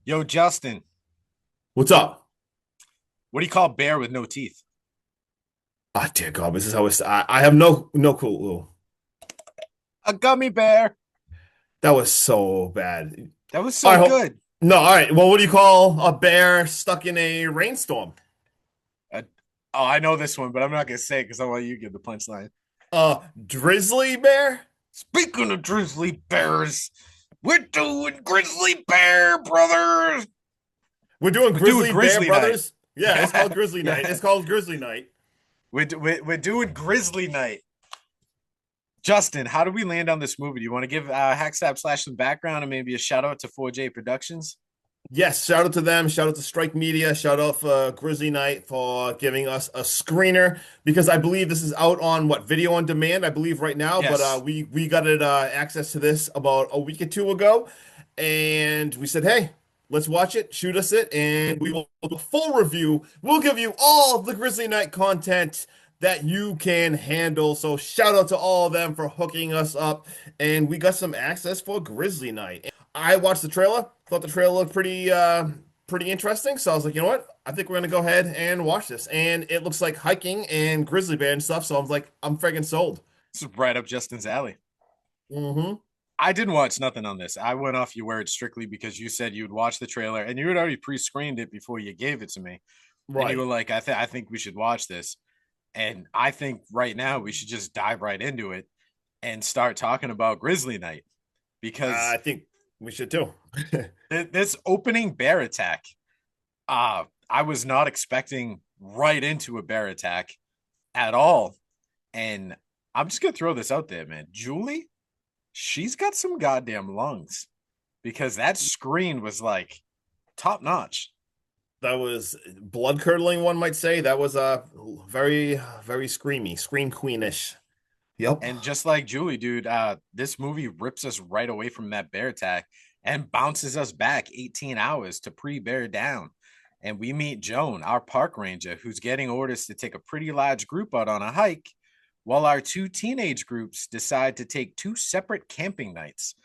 Yo, Justin, What's up? what do you call a bear with no teeth? Ah, dear God, this is how it's. I have no clue. A gummy bear. That was so bad. That was All so right, good. no, all right. Well, what do you call a bear stuck in a rainstorm? Uh, oh, I know this one, but I'm not gonna say it because I want you to give the punchline. Drizzly bear? Speaking of grizzly bears, we're doing grizzly bear brothers. We're doing We're doing Grizzly Bear grizzly night. Brothers? Yeah, it's Yeah, called Grizzly Night. yeah. It's called Grizzly Night. We're doing grizzly night. Justin, how do we land on this movie? Do you want to give Hacksapp Slash some background and maybe a shout out to 4J Productions? Yes, shout out to them. Shout out to Strike Media. Shout out for Grizzly Night for giving us a screener because I believe this is out on what video on demand. I believe right now, but Yes. we got it access to this about a week or two ago, and we said, hey, let's watch it, shoot us it, and we will do a full review. We'll give you all the Grizzly Night content that you can handle. So shout out to all of them for hooking us up, and we got some access for Grizzly Night. I watched the trailer, thought the trailer looked pretty interesting. So I was like, you know what? I think we're gonna go ahead and watch this. And it looks like hiking and grizzly bear and stuff. So I was like, I'm friggin' sold. This is right up Justin's alley. Mm-hmm. I didn't watch nothing on this. I went off your word strictly because you said you'd watch the trailer and you had already pre-screened it before you gave it to me. And you were Right. like, I think we should watch this. And I think right now we should just dive right into it and start talking about Grizzly Night because I think we should too. this opening bear attack, I was not expecting right into a bear attack at all. And I'm just gonna throw this out there, man. Julie, she's got some goddamn lungs because that screen was like top notch. That was blood curdling, one might say. That was very screamy, scream queenish. Yep. And just like Julie, dude, this movie rips us right away from that bear attack and bounces us back 18 hours to pre-bear down. And we meet Joan, our park ranger, who's getting orders to take a pretty large group out on a hike, while our two teenage groups decide to take two separate camping nights.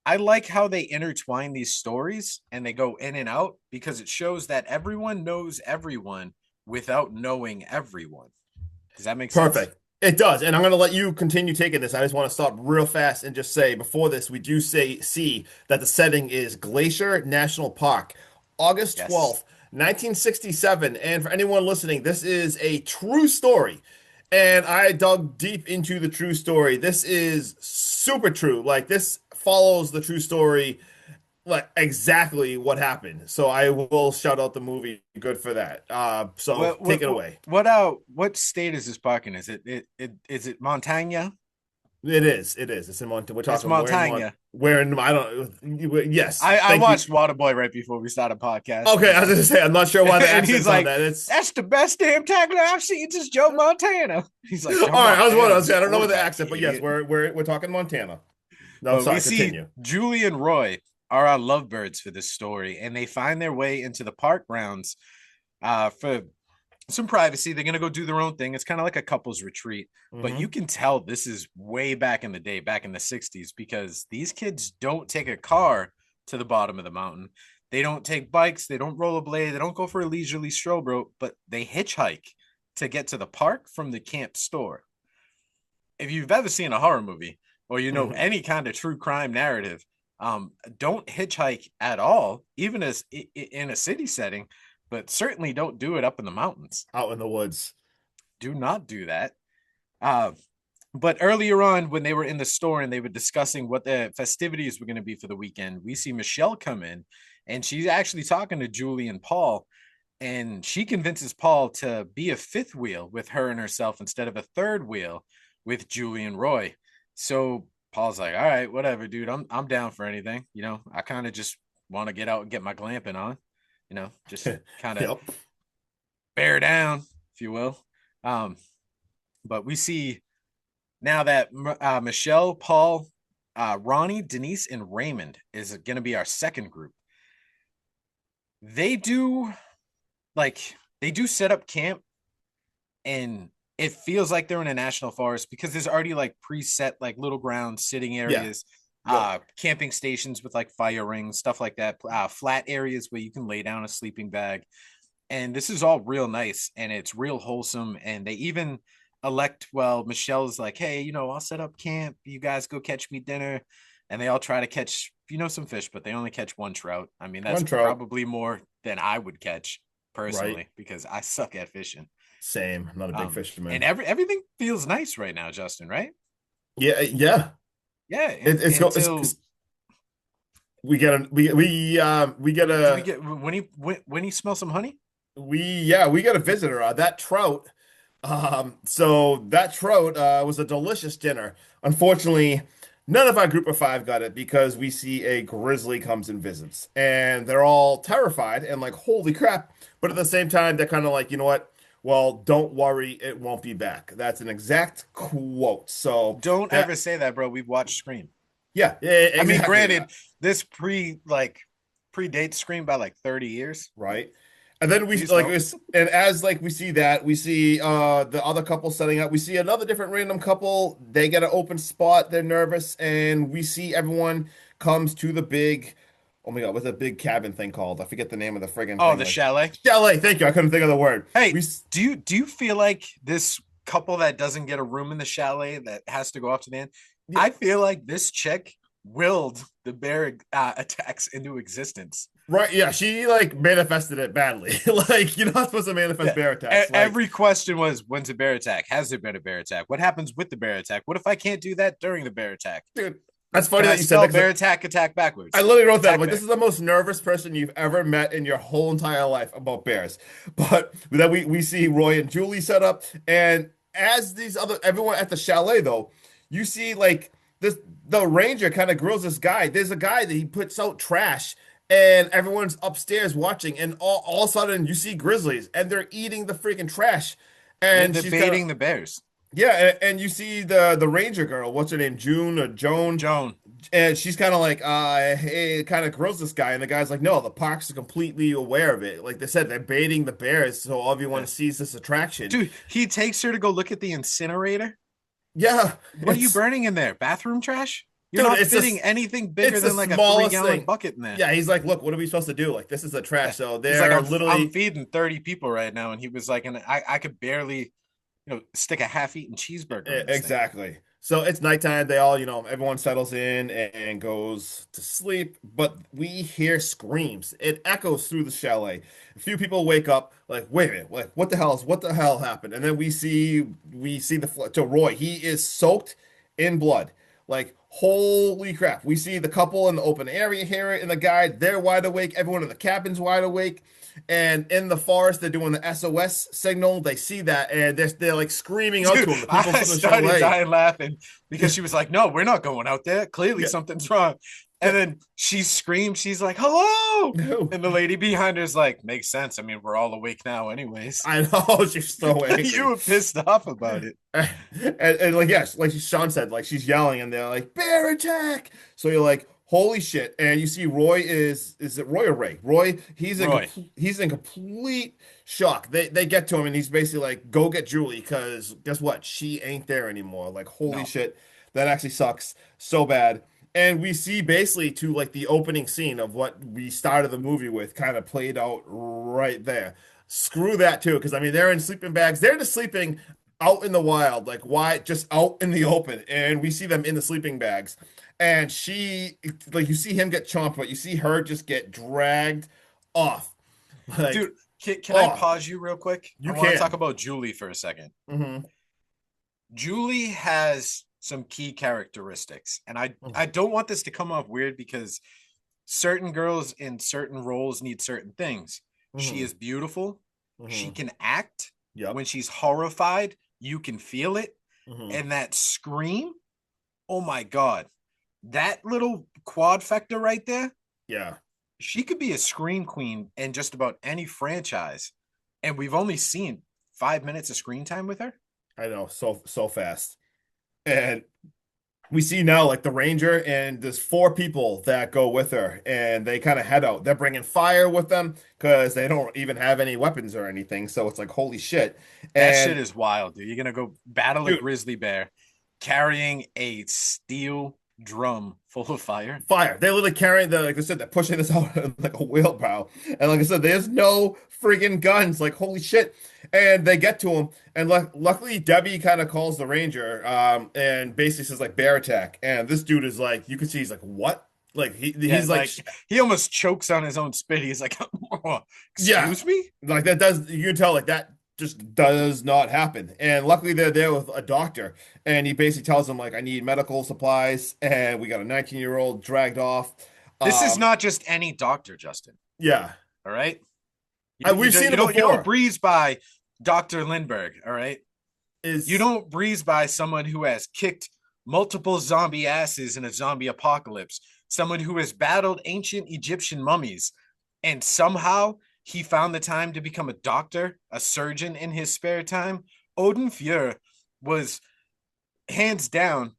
I like how they intertwine these stories and they go in and out because it shows that everyone knows everyone without knowing everyone. Does that make sense? Perfect. It does. And I'm going to let you continue taking this. I just want to stop real fast and just say before this, we do see that the setting is Glacier National Park, August Yes. 12th, 1967. And for anyone listening, this is a true story. And I dug deep into the true story. This is super true. Like, this follows the true story like exactly what happened. So I will shout out the movie. Good for that. So What take what it what away. what state is this park in? Is it Montana? It is. It is. It's in Montana. We're It's talking. We're in Mont. Montana. We're in. I don't. Yes. I Thank you. watched Waterboy right before we started podcast, Okay. I was and gonna say. I'm not sure why the and he's accent's on like, that. It's "That's the best damn tagline I've seen since Joe Montana." He's like, all "Joe right. I was wondering. I Montana was was a saying, I don't know what the quarterback, accent, you but yes, idiot." we're talking Montana. No, But we sorry. see Continue. Julie and Roy are our lovebirds for this story, and they find their way into the park grounds for some privacy. They're gonna go do their own thing. It's kind of like a couples retreat, but you Hmm. can tell this is way back in the day, back in the 60s, because these kids don't take a car to the bottom of the mountain. They don't take bikes, they don't rollerblade, they don't go for a leisurely stroll, bro, but they hitchhike to get to the park from the camp store. If you've ever seen a horror movie or you know any kind of true crime narrative, don't hitchhike at all, even as in a city setting, but certainly don't do it up in the mountains. Out in the woods. Do not do that. Uh, but earlier on, when they were in the store and they were discussing what the festivities were going to be for the weekend, we see Michelle come in and she's actually talking to Julie and Paul. And she convinces Paul to be a fifth wheel with her and herself instead of a third wheel with Julie and Roy. So Paul's like, all right, whatever, dude. I'm down for anything. You know, I kind of just want to get out and get my glamping on, you know, just kind of Yep. bear down, if you will. Um, but we see now that Michelle, Paul, Ronnie, Denise, and Raymond is going to be our second group. They do like they do set up camp, and it feels like they're in a national forest because there's already like preset like little ground sitting Yeah. areas. Yep. camping stations with like fire rings, stuff like that, flat areas where you can lay down a sleeping bag. And this is all real nice and it's real wholesome. And they even elect, well, Michelle's like, hey, I'll set up camp. You guys go catch me dinner. And they all try to catch, some fish, but they only catch one trout. I mean, that's One trout. probably more than I would catch Right. personally because I suck at fishing. Same. I'm not a big And fisherman. everything feels nice right now, Justin, right? Yeah, yeah. Yeah, It's until we get do we a get when you smell some honey? we get a visitor. That trout. So that trout was a delicious dinner. Unfortunately, none of our group of five got it because we see a grizzly comes and visits, and they're all terrified and like, holy crap! But at the same time, they're kind of like, you know what? Well, don't worry, it won't be back. That's an exact quote. So Don't ever that, say that, bro. We've watched Scream. yeah, yeah, I mean, exactly. granted, this predates Scream by like 30 years. Right. And then we Please like don't. it's, and as like we see that, we see the other couple setting up. We see another different random couple. They get an open spot. They're nervous, and we see everyone comes to the big, oh my God, what's that big cabin thing called? I forget the name of the friggin' Oh, thing. the Like chalet. chalet. Thank you. I couldn't think of the word. Hey, do you feel like this couple that doesn't get a room in the chalet that has to go off to the end? Yeah, I feel like this chick willed the bear attacks into existence. right. Yeah, she like manifested it badly. Like you're not supposed to manifest Yeah. bear attacks. Like Every question was, when's a bear attack? Has there been a bear attack? What happens with the bear attack? What if I can't do that during the bear attack? dude, that's funny Can I that you said spell that because bear attack I backwards? literally wrote that. I'm Attack like, this bear. is the most nervous person you've ever met in your whole entire life about bears. But then we see Roy and Julie set up, and as these other everyone at the chalet though, you see like this the ranger kind of grills this guy. There's a guy that he puts out trash, and everyone's upstairs watching, and all of a sudden you see grizzlies, and they're eating the freaking trash, Yeah, and they're she's kind of baiting the bears. yeah, and you see the ranger girl. What's her name? June or Joan? Joan. And she's kind of like, hey, it kind of grills this guy. And the guy's like, no, the parks are completely aware of it. Like they said, they're baiting the bears so everyone Yeah. sees this attraction. Dude, he takes her to go look at the incinerator. Yeah, What are you burning in there? Bathroom trash? You're dude, not fitting anything bigger it's the than like a 3 smallest gallon thing. bucket in there. Yeah, he's like, look, what are we supposed to do? Like, this is the Yeah. trash. So He's like, they're I'm literally feeding 30 people right now. And he was like, and I could barely, stick a half-eaten cheeseburger in this thing. exactly. So it's nighttime. They all, everyone settles in and goes to sleep. But we hear screams. It echoes through the chalet. A few people wake up, like, wait a minute, like, what the hell happened? And then we see to Roy. He is soaked in blood. Like, holy crap. We see the couple in the open area here in the guide. They're wide awake. Everyone in the cabin's wide awake. And in the forest, they're doing the SOS signal. They see that and they're like screaming out Dude, to him, the people I from the started chalet. dying laughing because she was like, no, we're not going out there. Clearly Yeah, something's wrong. yeah. And then she screams, she's like, hello. No, And the lady behind her is like, makes sense. I mean, we're all awake now, anyways. I know she's so You angry. were pissed off about it. And like, yes, like Sean said, like she's yelling and they're like, bear attack. So you're like, holy shit. And you see Roy is it Roy or Ray? Roy, Roy. he's in complete shock. They get to him and he's basically like, go get Julie, because guess what? She ain't there anymore. Like, holy No. shit, that actually sucks so bad. And we see basically to like the opening scene of what we started the movie with kind of played out right there. Screw that too, because I mean they're in sleeping bags. They're just sleeping out in the wild, like why just out in the open, and we see them in the sleeping bags. And she, like, you see him get chomped, but you see her just get dragged off. Like, Dude, can I oh, pause you real quick? I you want to talk can. about Julie for a second. Hmm. Julie has some key characteristics, and I don't want this to come off weird because certain girls in certain roles need certain things. She Hmm. is beautiful. She Hmm. can act. Yep. When she's horrified, you can feel it. Hmm. And that scream, oh my God, that little quad factor right there, Yeah, she could be a scream queen in just about any franchise. And we've only seen 5 minutes of screen time with her. I know, so fast. And we see now like the ranger and there's four people that go with her and they kind of head out. They're bringing fire with them because they don't even have any weapons or anything. So it's like, holy shit. That shit And is wild, dude. You're gonna go battle a dude, grizzly bear carrying a steel drum full of fire. Fire. They're literally carrying the, like I said, they're pushing this out like a wheelbarrow. And like I said, there's no freaking guns. Like, holy shit. And they get to him. And luckily, Debbie kind of calls the ranger, and basically says, like, bear attack. And this dude is like, you can see he's like, what? Like, Yeah, he's like, like he almost chokes on his own spit. He's like, yeah. excuse me? Like, that does, you can tell, like, that just does not happen. And luckily, they're there with a doctor. And he basically tells them, like, I need medical supplies. And we got a 19-year-old dragged off. This is Um, not just any doctor, Justin. yeah. All right. You We've don't seen you it don't you don't before. breeze by Dr. Lindbergh, all right? You Is don't breeze by someone who has kicked multiple zombie asses in a zombie apocalypse, someone who has battled ancient Egyptian mummies, and somehow he found the time to become a doctor, a surgeon in his spare time. Odin Fuhr was hands down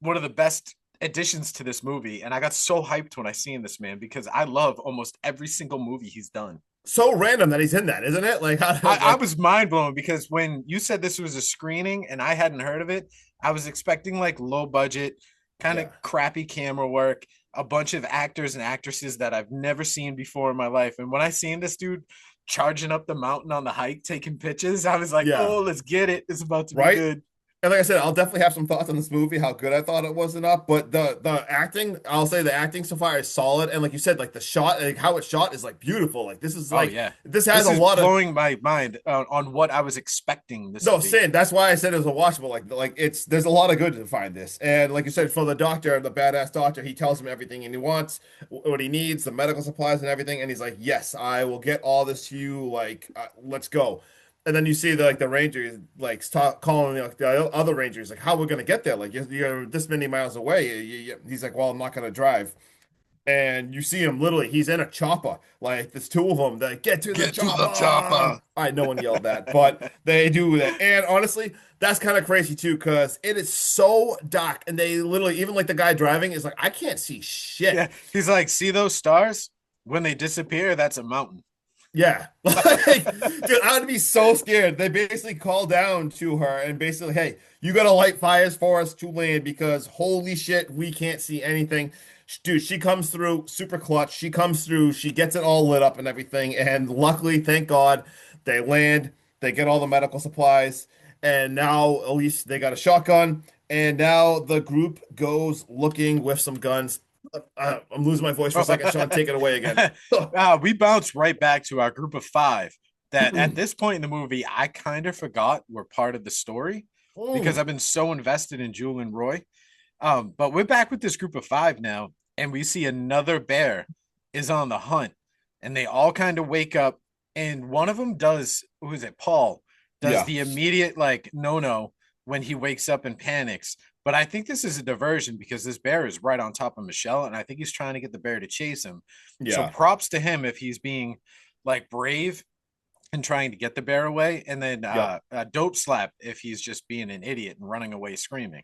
one of the best additions to this movie, and I got so hyped when I seen this man because I love almost every single movie he's done. so random that he's in that, isn't it? Like, how, I like, was mind blown because when you said this was a screening and I hadn't heard of it, I was expecting like low budget, kind of yeah. crappy camera work, a bunch of actors and actresses that I've never seen before in my life. And when I seen this dude charging up the mountain on the hike, taking pictures, I was like, Yeah. oh, let's get it. It's about to be Right? good. And like I said, I'll definitely have some thoughts on this movie, how good I thought it was enough. But the acting, I'll say the acting so far is solid. And like you said, like the shot, like how it's shot is like beautiful. Like this is Oh like yeah. this has This a is lot of blowing my mind on what I was expecting this to no be. sin. That's why I said it was a watchable. Like it's there's a lot of good to find this. And like you said, for the doctor, the badass doctor, he tells him everything and he wants, what he needs, the medical supplies and everything. And he's like, yes, I will get all this to you. Like, let's go. And then you see the ranger like start calling like the other rangers like how we're gonna get there, like you're this many miles away. He's like, well, I'm not gonna drive. And you see him literally, he's in a chopper. Like there's two of them that get to the Get to chopper. the All chopper. right, no one yelled that, but they do that. And honestly, that's kind of crazy too, because it is so dark, and they literally, even like the guy driving is like, I can't see shit. Yeah. He's like, see those stars? When they disappear, that's a mountain. Yeah. Like, dude, I would be so scared. They basically call down to her and basically, hey, you gotta light fires for us to land because holy shit, we can't see anything. Dude, she comes through super clutch. She comes through, she gets it all lit up and everything. And luckily, thank God, they land, they get all the medical supplies, and now at least they got a shotgun. And now the group goes looking with some guns. I'm losing my voice for a second. Sean, take it away again. We bounce right back to our group of five that at this point in the movie, I kind of forgot were part of the story because Mm, I've been so invested in Jewel and Roy. But we're back with this group of five now, and we see another bear is on the hunt, and they all kind of wake up, and one of them does, who is it, Paul, does yeah, the immediate like no when he wakes up and panics. But I think this is a diversion because this bear is right on top of Michelle, and I think he's trying to get the bear to chase him. So yeah, props to him if he's being like brave and trying to get the bear away, and then yep. a dope slap if he's just being an idiot and running away screaming.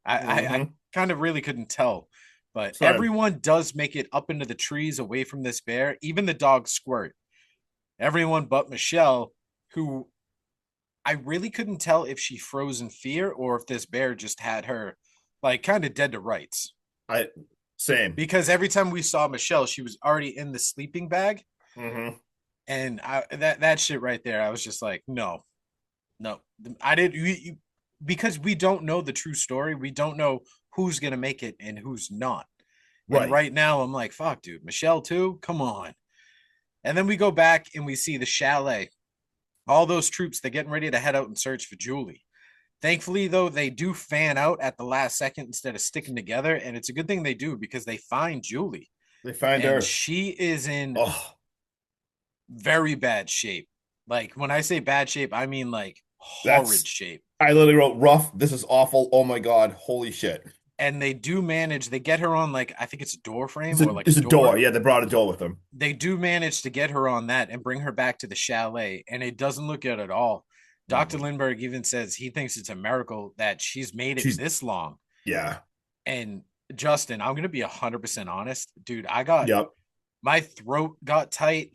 I Hmm. kind of really couldn't tell, but So everyone does make it up into the trees away from this bear. Even the dog Squirt. Everyone but Michelle, who I really couldn't tell if she froze in fear or if this bear just had her like kind of dead to rights. I same. Because every time we saw Michelle, she was already in the sleeping bag, Hmm. and that shit right there, I was just like, no, no, I didn't. Because we don't know the true story. We don't know who's gonna make it and who's not. And Right. right now, I'm like, fuck, dude, Michelle too. Come on. And then we go back and we see the chalet. All those troops, they're getting ready to head out and search for Julie. Thankfully, though, they do fan out at the last second instead of sticking together. And it's a good thing they do because they find Julie. They find And her. she is in Oh, very bad shape. Like when I say bad shape, I mean like horrid that's shape. I literally wrote rough. This is awful. Oh my God. Holy shit. And they do manage, they get her on like, I think it's a door It's frame a or like a it's a door. door. Yeah, they brought a door with them. They do manage to get her on that and bring her back to the chalet. And it doesn't look good at all. Dr. Mhm. Lindbergh even says he thinks it's a miracle that she's made it She's this long. yeah. And Justin, I'm going to be 100% honest. Dude, I got Yep. my throat got tight.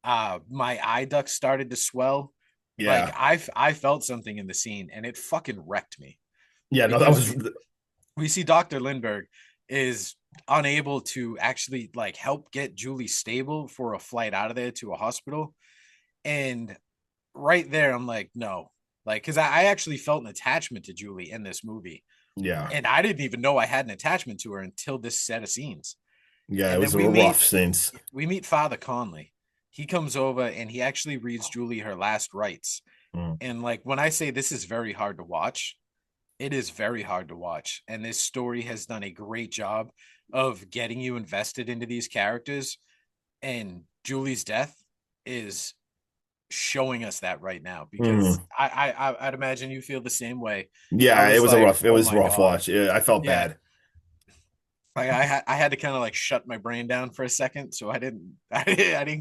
My eye ducts started to swell. Like Yeah. I felt something in the scene and it fucking wrecked me Yeah. No, that because was we see Dr. Lindbergh is unable to actually like help get Julie stable for a flight out of there to a hospital. And right there, I'm like, no, like, because I actually felt an attachment to Julie in this movie. Yeah. And I didn't even know I had an attachment to her until this set of scenes. Yeah, it And then was a rough scenes. we meet Father Conley. He comes over and he actually reads Julie her last rites. Mm. And like when I say this is very hard to watch, it is very hard to watch. And this story has done a great job of getting you invested into these characters. And Julie's death is showing us that right now because Mm. I'd imagine you feel the same way. I Yeah, was like, it oh was my rough god, watch. Yeah, I felt yeah. bad. Like I had to kind of like shut my brain down for a second, so I didn't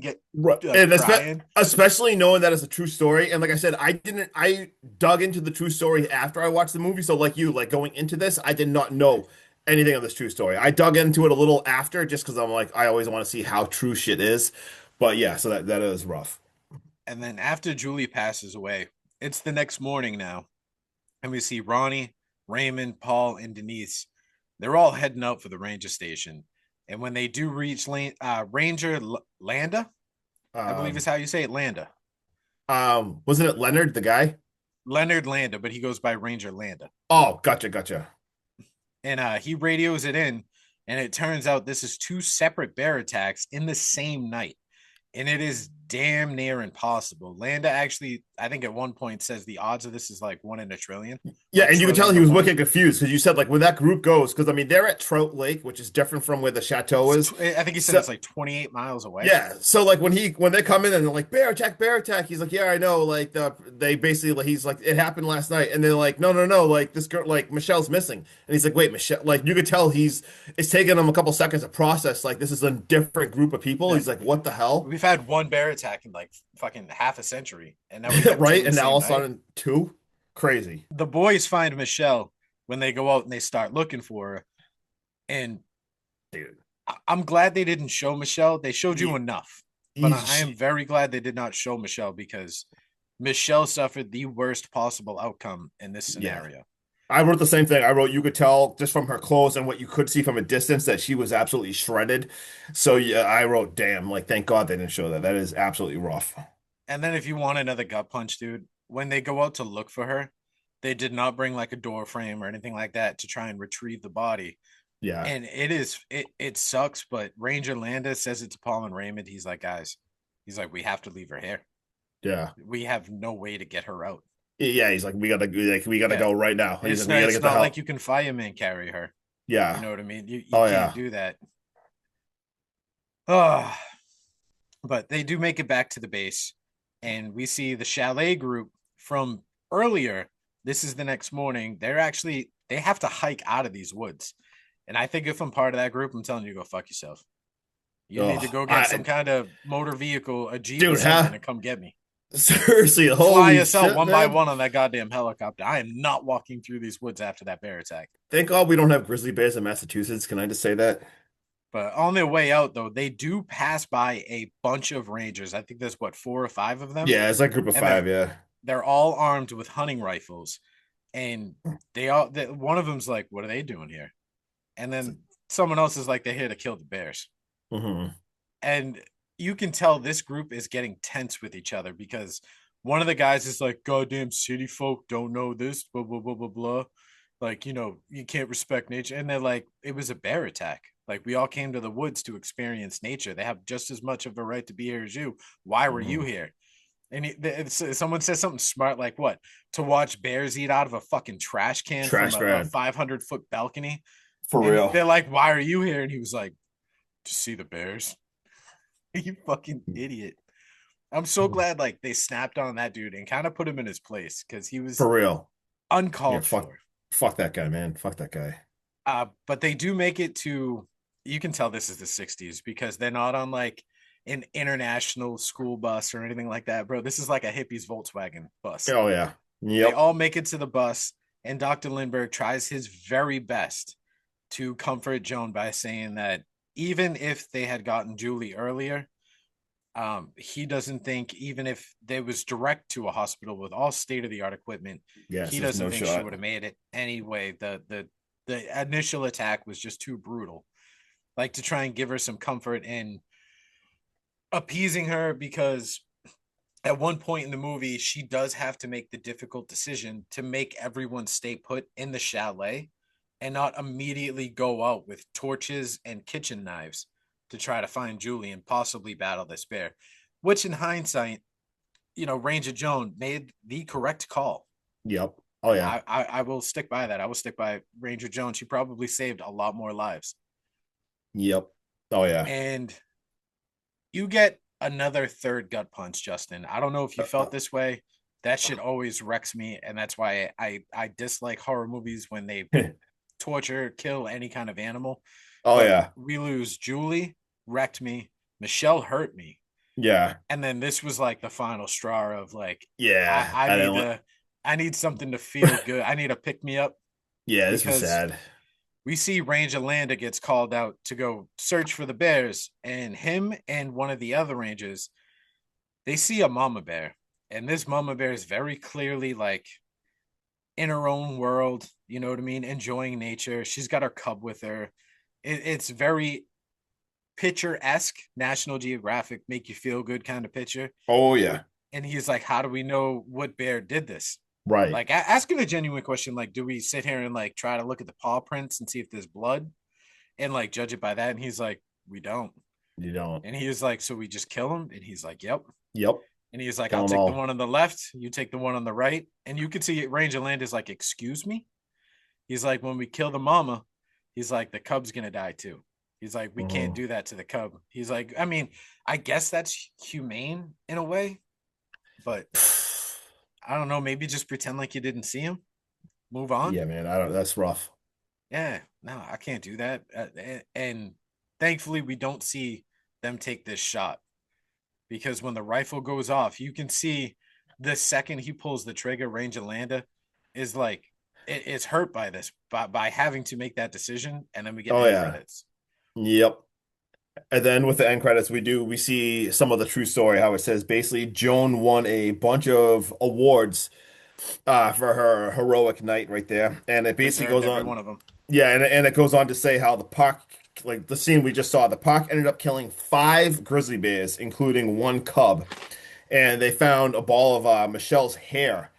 get Right. like And crying. especially knowing that it's a true story. And like I said, I dug into the true story after I watched the movie. So like you, like going into this, I did not know anything of this true story. I dug into it a little after just because I'm like, I always want to see how true shit is. But yeah, so that is rough. And then after Julie passes away, it's the next morning now, and we see Ronnie, Raymond, Paul, and Denise. They're all heading out for the ranger station. And when they do reach Ranger Landa, I believe is Um, how you say it, Landa. wasn't it Leonard, the guy? Leonard Landa, but he goes by Ranger Landa. Oh, gotcha. And he radios it in, and it turns out this is two separate bear attacks in the same night. And it is damn near impossible. Landa actually, I think at one point says the odds of this is like 1 in a trillion Yeah, or a and you could tell trillion he to was one. wicked confused because you said like when that group goes, because I mean they're at Trout Lake, which is different from where the chateau is. I think he said So it's like 28 miles away. yeah, so like when they come in and they're like bear attack, he's like, yeah, I know. Like they basically like, he's like, it happened last night, and they're like, no, like this girl, like Michelle's missing, and he's like, wait, Michelle, like you could tell it's taking him a couple seconds to process, like this is a different group of people. Yeah. He's like, what the hell, We've had one bear attack in like fucking half a century, and now we have two right? the And now all same of a night. sudden two, crazy. The boys find Michelle when they go out and they start looking for her. And Dude. I'm glad they didn't show Michelle. They showed you He, enough, but I he's am very glad they did not show Michelle because Michelle suffered the worst possible outcome in this yeah. scenario. I wrote the same thing. I wrote you could tell just from her clothes and what you could see from a distance that she was absolutely shredded. So yeah, I wrote, damn, like thank God they didn't show that. That is absolutely rough. And then if you want another gut punch, dude, when they go out to look for her, they did not bring like a door frame or anything like that to try and retrieve the body. Yeah. And it sucks, but Ranger Landa says it to Paul and Raymond. He's like, guys, he's like, we have to leave her here. Yeah. We have no way to get her out. Yeah, he's like we gotta Yeah. go right now. He's like we gotta It's get the not like help. you can fireman carry her. You Yeah. know what I mean? You Oh can't yeah. do that. Oh, but they do make it back to the base, and we see the chalet group from earlier. This is the next morning. They have to hike out of these woods. And I think if I'm part of that group, I'm telling you to go fuck yourself. You need to Oh, go get some kind of motor vehicle, a Jeep or dude, something, huh? and come get me. Seriously, Fly holy us out shit, one by man. one on that goddamn helicopter. I am not walking through these woods after that bear attack. Thank God we don't have grizzly bears in Massachusetts. Can I just say that? But on their way out, though, they do pass by a bunch of rangers. I think there's what 4 or 5 of them, Yeah, it's like group of and five, yeah. they're all armed with hunting rifles. And one of them's like, "What are they doing here?" And then someone else is like, "They're here to kill the bears." Hmm. And you can tell this group is getting tense with each other because one of the guys is like, "Goddamn city folk don't know this, blah blah blah blah blah." Like, you can't respect nature. And they're like, it was a bear attack. Like, we all came to the woods to experience nature. They have just as much of a right to be here as you. Why were you Hmm. here? And someone says something smart like, what? To watch bears eat out of a fucking trash can from Trash a grad. 500-foot balcony. For And real. they're like, why are you here? And he was like, to see the bears. You fucking idiot. I'm so glad like they snapped on that dude and kind of put him in his place because he was For real. Yeah, uncalled for. fuck that guy, man. Fuck that guy. But they do make it to, you can tell this is the 60s because they're not on like an international school bus or anything like that, bro. This is like a hippie's Volkswagen bus. Oh yeah. They Yep. all make it to the bus, and Dr. Lindbergh tries his very best to comfort Joan by saying that even if they had gotten Julie earlier, he doesn't think even if there was direct to a hospital with all state of the art equipment, Yes, he there's doesn't no think she shot. would have made it anyway. The initial attack was just too brutal. like to try and give her some comfort and appeasing her, because at one point in the movie, she does have to make the difficult decision to make everyone stay put in the chalet and not immediately go out with torches and kitchen knives to try to find Julie and possibly battle this bear. Which, in hindsight, Ranger Joan made the correct call. Yep. Oh yeah. I will stick by that. I will stick by Ranger Joan. She probably saved a lot more lives. Yep. Oh yeah. And you get another third gut punch, Justin. I don't know if you felt this way. That shit always wrecks me, and that's why I dislike horror movies when they torture, kill any kind of animal. Oh But yeah. we lose Julie, wrecked me. Michelle hurt me, Yeah. and then this was like the final straw of like, I, Yeah. I I need don't. to, I need something to feel good. I need a pick me up, Yeah, this was because sad. we see Ranger Landa gets called out to go search for the bears, and him and one of the other rangers, they see a mama bear, and this mama bear is very clearly like in her own world, you know what I mean, enjoying nature. She's got her cub with her. It's very picturesque, National Geographic, make you feel good kind of picture. Oh yeah. And he's like, how do we know what bear did this? Right. Like, asking a genuine question, like, do we sit here and like try to look at the paw prints and see if there's blood and like judge it by that? And he's like, we don't. You don't. And he was like, so we just kill him? And he's like, yep. Yep. And he's like, I'll Kill them take the all. one on the left, you take the one on the right. And you could see Ranger Land is like, excuse me? He's like, when we kill the mama, he's like, the cub's gonna die too. He's like, we can't Mhm. do that to the cub. He's like, I mean, I guess that's humane in a way, but I don't know, maybe just pretend like you didn't see him, move on. Yeah, man. I don't. That's rough. Yeah, no, I can't do that. And thankfully, we don't see them take this shot, because when the rifle goes off, you can see the second he pulls the trigger, Ranger Landa is like, it's hurt by this, by having to make that decision. And then we get Oh end yeah. credits. Yep. And then with the end credits, we see some of the true story. How it says basically Joan won a bunch of awards for her heroic night right there, and it basically Deserved goes every on. one of them. Yeah, and it goes on to say how the park, like the scene we just saw, the park ended up killing five grizzly bears, including one cub, and they found a ball of Michelle's hair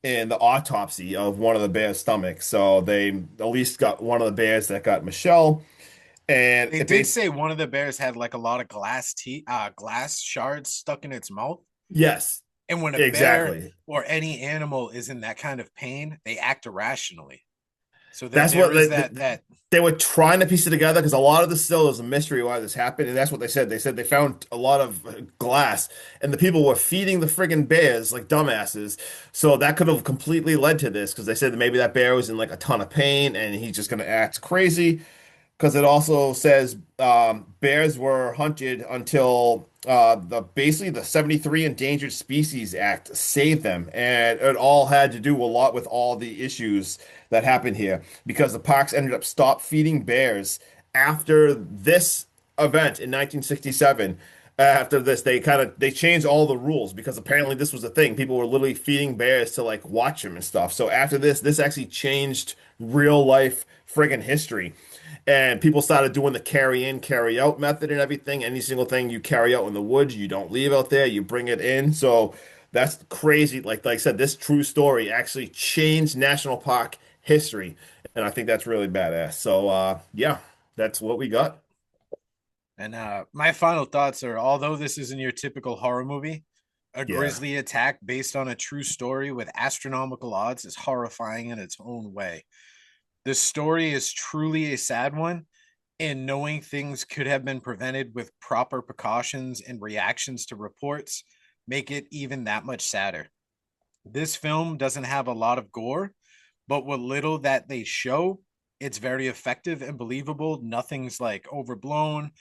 in the autopsy of one of the bear's stomachs. So they at least got one of the bears that got Michelle, and They it did basically say one of the bears had like a lot of glass shards stuck in its mouth. yes, And when a bear exactly. or any animal is in that kind of pain, they act irrationally. So that That's there what is that they were trying to piece it together because a lot of this still is a mystery why this happened, and that's what they said. They said they found a lot of glass, and the people were feeding the friggin' bears like dumbasses. So that could have completely led to this because they said that maybe that bear was in like a ton of pain and he's just gonna act crazy because it also says bears were hunted until the basically the 73 Endangered Species Act saved them, and it all had to do a lot with all the issues that happened here because the parks ended up stop feeding bears after this event in 1967. After this, they changed all the rules because apparently this was a thing. People were literally feeding bears to like watch them and stuff. So after this actually changed real life friggin' history. And people started doing the carry in, carry out method and everything. Any single thing you carry out in the woods, you don't leave out there, you bring it in. So that's crazy. Like I said, this true story actually changed national park history. And I think that's really badass. So yeah, that's what we got. And my final thoughts are, although this isn't your typical horror movie, a Yeah. grisly attack based on a true story with astronomical odds is horrifying in its own way. The story is truly a sad one, and knowing things could have been prevented with proper precautions and reactions to reports make it even that much sadder. This film doesn't have a lot of gore, but what little that they show, it's very effective and believable. Nothing's like overblown,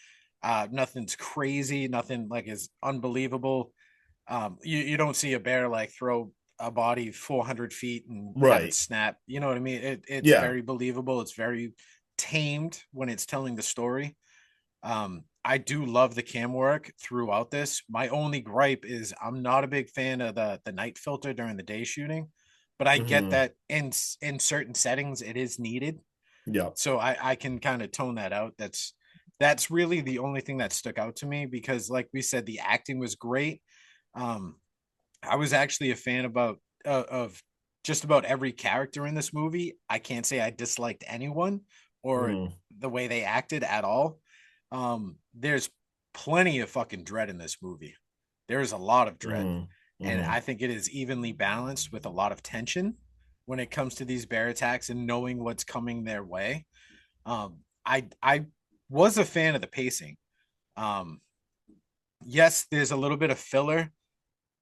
nothing's crazy, nothing like is unbelievable. You don't see a bear like throw a body 400 feet and have it Right. snap. You know what I mean? It's Yeah. very believable. It's very tamed when it's telling the story. I do love the cam work throughout this. My only gripe is I'm not a big fan of the night filter during the day shooting, but I get Hmm. that in certain settings it is needed. Yep. So I can kind of tone that out. That's really the only thing that stuck out to me because, like we said, the acting was great. Um, I was actually a fan of just about every character in this movie. I can't say I disliked anyone or Mm, the way they acted at all. There's plenty of fucking dread in this movie. There's a lot of dread, mm, and mm, I think it is evenly balanced with a lot of tension when it comes to these bear attacks and knowing what's coming their way. I was a fan of the pacing. Um, yes, there's a little bit of filler,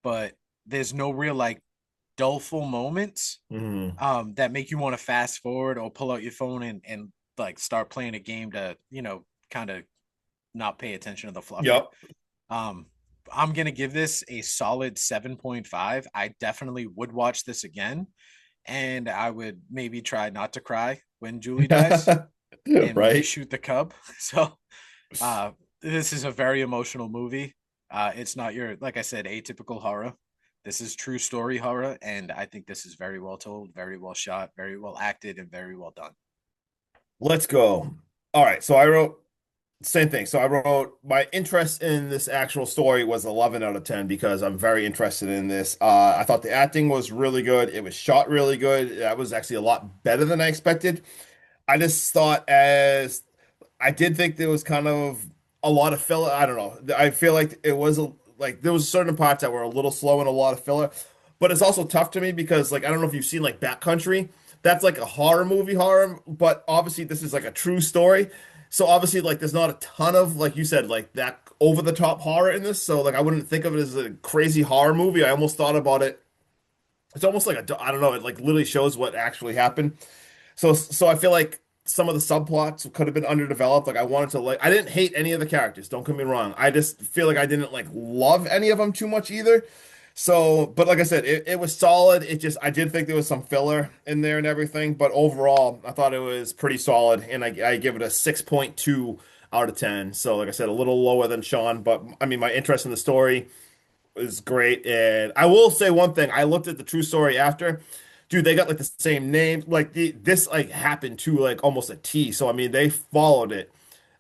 but there's no real like dullful moments mm. that make you want to fast forward or pull out your phone and like start playing a game to kind of not pay attention to the fluff. Yep. Um, I'm gonna give this a solid 7.5. I definitely would watch this again, and I would maybe try not to cry when Julie dies and maybe Right? shoot the cub. So uh, this is a very emotional movie. It's not your, like I said, atypical horror. This is true story horror, and I think this is very well told, very well shot, very well acted, and very well done. Let's go. All right. So I wrote same thing. So I wrote my interest in this actual story was 11 out of 10 because I'm very interested in this. I thought the acting was really good. It was shot really good. That was actually a lot better than I expected. I just thought as I did think there was kind of a lot of filler. I don't know. I feel like it was like there was certain parts that were a little slow and a lot of filler. But it's also tough to me because like I don't know if you've seen like Backcountry. That's like a horror movie horror, but obviously this is like a true story. So obviously like there's not a ton of like you said like that over the top horror in this. So like I wouldn't think of it as a crazy horror movie. I almost thought about it. It's almost like a I don't know. It like literally shows what actually happened. So I feel like some of the subplots could have been underdeveloped. Like I wanted to like I didn't hate any of the characters, don't get me wrong. I just feel like I didn't like love any of them too much either. So, but like I said, it was solid. It just I did think there was some filler in there and everything, but overall, I thought it was pretty solid, and I give it a 6.2 out of 10. So, like I said, a little lower than Sean, but I mean, my interest in the story is great. And I will say one thing. I looked at the true story after. Dude, they got like the same name. Like this like happened to like almost a T. So I mean, they followed it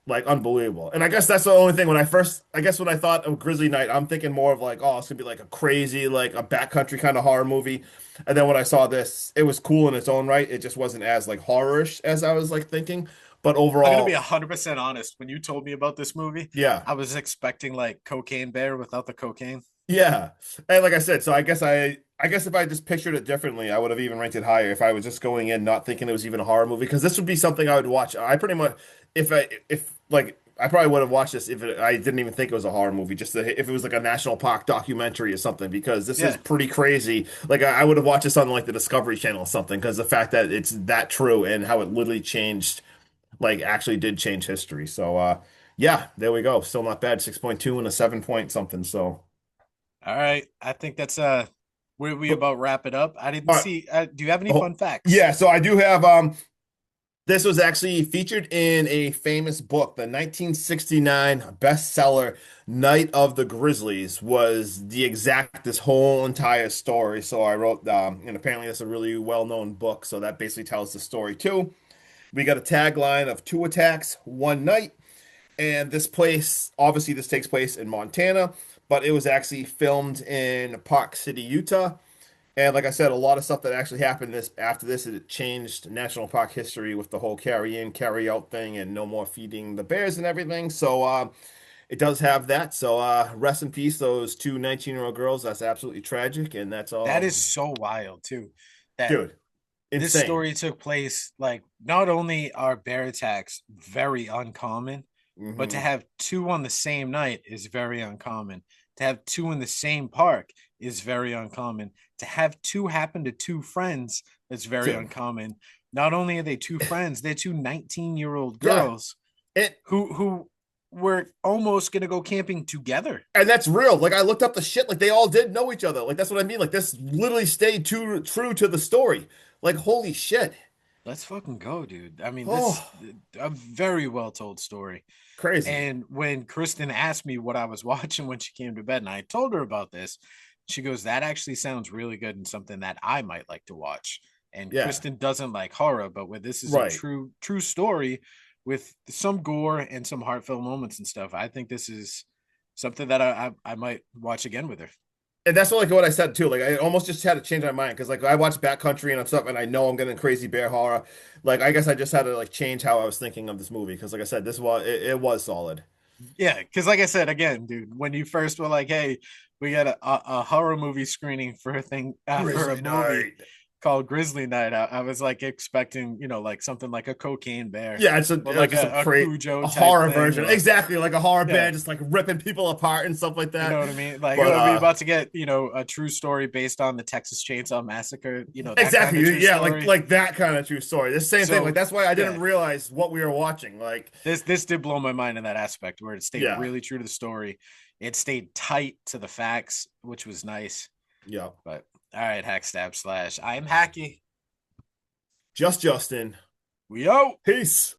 like unbelievable. And I guess that's the only thing when I guess when I thought of Grizzly Night, I'm thinking more of like, oh, it's gonna be like a crazy, like a backcountry kind of horror movie. And then when I saw this, it was cool in its own right. It just wasn't as like horrorish as I was like thinking. But I'm gonna be overall, 100% honest. When you told me about this movie, yeah. I was expecting like Cocaine Bear without the cocaine. Yeah. And like I said, so I guess if I just pictured it differently, I would have even ranked it higher if I was just going in not thinking it was even a horror movie because this would be something I would watch. I pretty much if like I probably would have watched this if I didn't even think it was a horror movie, just if it was like a national park documentary or something because this is Yeah, pretty crazy. Like I would have watched this on like the Discovery Channel or something because the fact that it's that true and how it literally changed like actually did change history. So yeah, there we go. Still not bad. 6.2 and a 7 point something. So all right. I think that's where we but about wrap it up. I didn't all right. see do you have any Oh, fun facts? yeah, so I do have this was actually featured in a famous book, the 1969 bestseller Night of the Grizzlies was the exact this whole entire story. So I wrote and apparently it's a really well-known book, so that basically tells the story too. We got a tagline of two attacks, one night, and this place obviously this takes place in Montana, but it was actually filmed in Park City, Utah. And like I said, a lot of stuff that actually happened this after this, it changed national park history with the whole carry in, carry out thing and no more feeding the bears and everything. So it does have that. So rest in peace, those two 19-year-old girls. That's absolutely tragic. And that's That all, is so wild too. That dude, this insane. story took place like not only are bear attacks very uncommon, but to Hmm. have two on the same night is very uncommon. To have two in the same park is very uncommon. To have two happen to two friends is very Dude, uncommon. Not only are they two friends, they're two 19-year-old yeah. girls It who were almost gonna go camping together. and that's real. Like I looked up the shit, like they all did know each other. Like that's what I mean. Like this literally stayed true to the story. Like holy shit. Let's fucking go, dude. I mean, this Oh, a very well told story. crazy. And when Kristen asked me what I was watching when she came to bed, and I told her about this, she goes, "That actually sounds really good and something that I might like to watch." And Yeah. Kristen doesn't like horror, but where this is a Right. true story with some gore and some heartfelt moments and stuff. I think this is something that I might watch again with her. And that's like what I said too. Like I almost just had to change my mind because like I watched Backcountry and stuff, and I know I'm getting crazy bear horror. Like I guess I just had to like change how I was thinking of this movie because like I said, it was solid. Yeah, because like I said again, dude, when you first were like, "Hey, we got a horror movie screening for a thing for a Grizzly movie Night. called Grizzly Night," I was like expecting, like something like a cocaine bear Yeah, it's or like like just a Cujo a type horror thing, version. or Exactly, like a horror yeah, band just like ripping people apart and stuff like you know that. what I mean? Like, But oh, we about to get a true story based on the Texas Chainsaw Massacre, that kind of exactly, true yeah, like story. like that kind of true story. The same thing. Like So that's why I yeah, didn't realize what we were watching. Like, this did blow my mind in that aspect where it stayed yeah, really true to the story. It stayed tight to the facts, which was nice. yeah. But all right, hack stab slash. I'm hacky. Just Justin. We out. Peace.